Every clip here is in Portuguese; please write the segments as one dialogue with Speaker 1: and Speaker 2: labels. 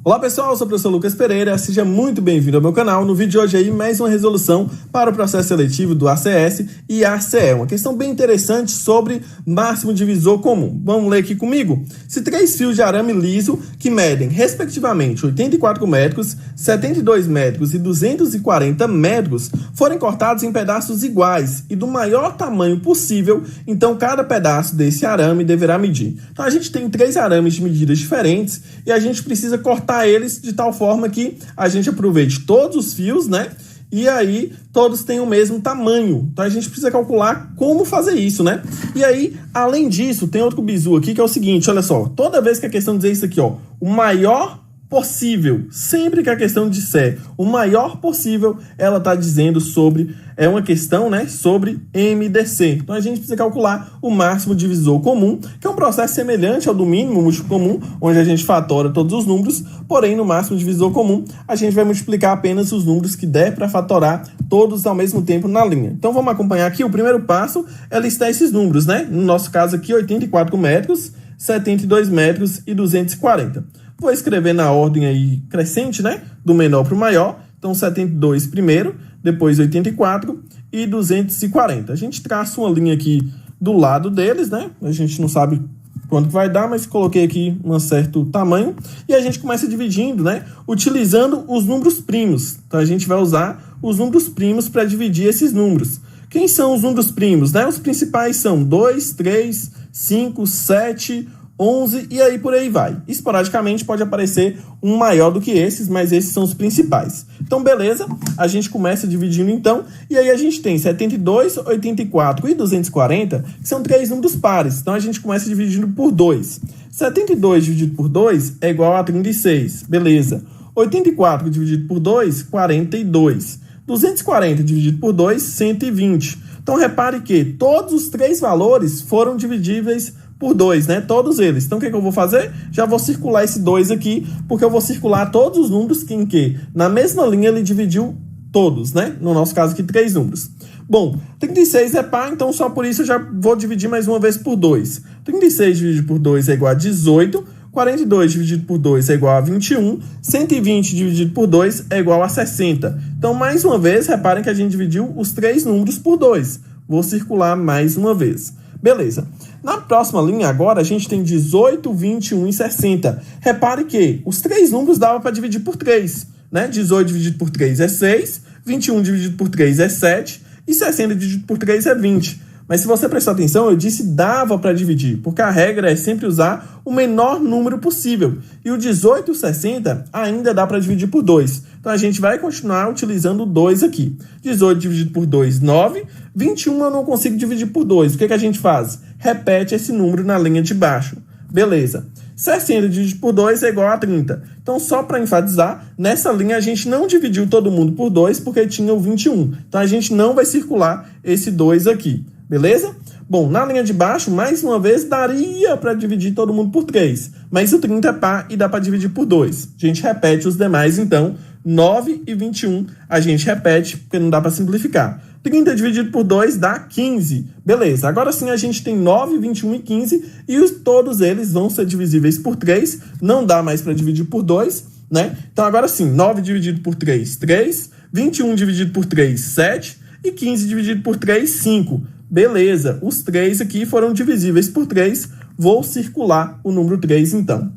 Speaker 1: Olá pessoal, eu sou o professor Lucas Pereira, seja muito bem-vindo ao meu canal. No vídeo de hoje aí, mais uma resolução para o processo seletivo do ACS e ACE. Uma questão bem interessante sobre máximo divisor comum. Vamos ler aqui comigo? Se três fios de arame liso que medem, respectivamente, 84 metros, 72 metros e 240 metros, forem cortados em pedaços iguais e do maior tamanho possível, então cada pedaço desse arame deverá medir. Então a gente tem três arames de medidas diferentes e a gente precisa cortar eles de tal forma que a gente aproveite todos os fios, né? E aí todos têm o mesmo tamanho. Então a gente precisa calcular como fazer isso, né? E aí, além disso, tem outro bizu aqui que é o seguinte, olha só. Toda vez que a questão dizer isso aqui, ó, o maior possível, sempre que a questão disser o maior possível, ela está dizendo sobre, é uma questão, né, sobre MDC. Então a gente precisa calcular o máximo divisor comum, que é um processo semelhante ao do mínimo múltiplo comum, onde a gente fatora todos os números, porém no máximo divisor comum a gente vai multiplicar apenas os números que der para fatorar todos ao mesmo tempo na linha. Então vamos acompanhar aqui, o primeiro passo é listar esses números, né? No nosso caso aqui, 84 metros, 72 metros e 240. Vou escrever na ordem aí crescente, né? Do menor para o maior. Então, 72 primeiro, depois 84 e 240. A gente traça uma linha aqui do lado deles, né? A gente não sabe quanto vai dar, mas coloquei aqui um certo tamanho. E a gente começa dividindo, né? Utilizando os números primos. Então, a gente vai usar os números primos para dividir esses números. Quem são os números primos, né? Os principais são 2, 3, 5, 7, 11 e aí por aí vai. Esporadicamente pode aparecer um maior do que esses, mas esses são os principais. Então, beleza, a gente começa dividindo então, e aí a gente tem 72, 84 e 240, que são três números pares. Então, a gente começa dividindo por 2. 72 dividido por 2 é igual a 36, beleza. 84 dividido por 2, 42. 240 dividido por 2, 120. Então, repare que todos os três valores foram dividíveis por 2, né? Todos eles. Então, o que eu vou fazer? Já vou circular esse 2 aqui, porque eu vou circular todos os números em que, na mesma linha, ele dividiu todos, né? No nosso caso aqui, 3 números. Bom, 36 é par, então só por isso eu já vou dividir mais uma vez por 2. 36 dividido por 2 é igual a 18, 42 dividido por 2 é igual a 21, 120 dividido por 2 é igual a 60. Então, mais uma vez, reparem que a gente dividiu os 3 números por 2. Vou circular mais uma vez. Beleza. Na próxima linha agora a gente tem 18, 21 e 60. Repare que os 3 números dava para dividir por 3, né? 18 dividido por 3 é 6, 21 dividido por 3 é 7 e 60 dividido por 3 é 20. Mas se você prestar atenção, eu disse dava para dividir, porque a regra é sempre usar o menor número possível. E o 18 e o 60 ainda dá para dividir por 2. Então, a gente vai continuar utilizando o 2 aqui. 18 dividido por 2, 9. 21 eu não consigo dividir por 2. O que a gente faz? Repete esse número na linha de baixo. Beleza. 60 dividido por 2 é igual a 30. Então, só para enfatizar, nessa linha a gente não dividiu todo mundo por 2 porque tinha o 21. Então, a gente não vai circular esse 2 aqui. Beleza? Bom, na linha de baixo, mais uma vez, daria para dividir todo mundo por 3. Mas o 30 é par e dá para dividir por 2. A gente repete os demais, então. 9 e 21 a gente repete, porque não dá para simplificar. 30 dividido por 2 dá 15. Beleza, agora sim a gente tem 9, 21 e 15 e todos eles vão ser divisíveis por 3. Não dá mais para dividir por 2, né? Então agora sim, 9 dividido por 3, 3. 21 dividido por 3, 7. E 15 dividido por 3, 5. Beleza, os 3 aqui foram divisíveis por 3. Vou circular o número 3 então.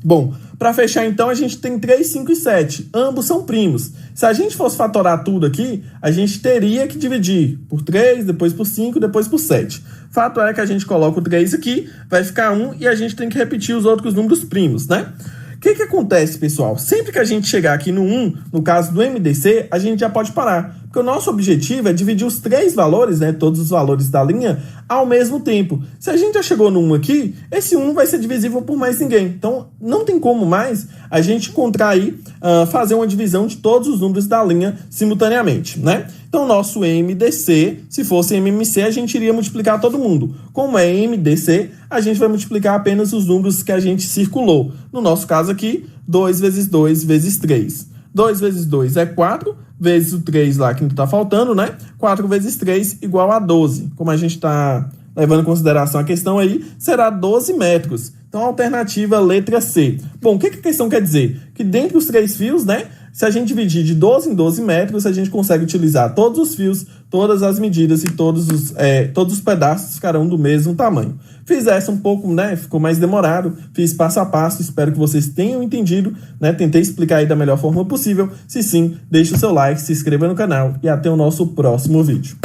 Speaker 1: Bom, para fechar então, a gente tem 3, 5 e 7. Ambos são primos. Se a gente fosse fatorar tudo aqui, a gente teria que dividir por 3, depois por 5, depois por 7. Fato é que a gente coloca o 3 aqui, vai ficar 1 e a gente tem que repetir os outros números primos, né? O que acontece, pessoal? Sempre que a gente chegar aqui no 1, no caso do MDC, a gente já pode parar. Porque o nosso objetivo é dividir os 3 valores, né, todos os valores da linha, ao mesmo tempo. Se a gente já chegou no 1 aqui, esse 1 vai ser divisível por mais ninguém. Então, não tem como mais a gente encontrar aí, fazer uma divisão de todos os números da linha simultaneamente, né? Então, o nosso MDC, se fosse MMC, a gente iria multiplicar todo mundo. Como é MDC, a gente vai multiplicar apenas os números que a gente circulou. No nosso caso aqui, 2 vezes 2 vezes 3. 2 vezes 2 é 4, vezes o 3 lá que não está faltando, né? 4 vezes 3 igual a 12. Como a gente está levando em consideração a questão aí, será 12 metros. Então, a alternativa, letra C. Bom, o que a questão quer dizer? Que dentre os 3 fios, né, se a gente dividir de 12 em 12 metros, a gente consegue utilizar todos os fios, todas as medidas e todos os pedaços ficarão do mesmo tamanho. Fiz essa um pouco, né, ficou mais demorado, fiz passo a passo, espero que vocês tenham entendido, né, tentei explicar aí da melhor forma possível. Se sim, deixe o seu like, se inscreva no canal e até o nosso próximo vídeo.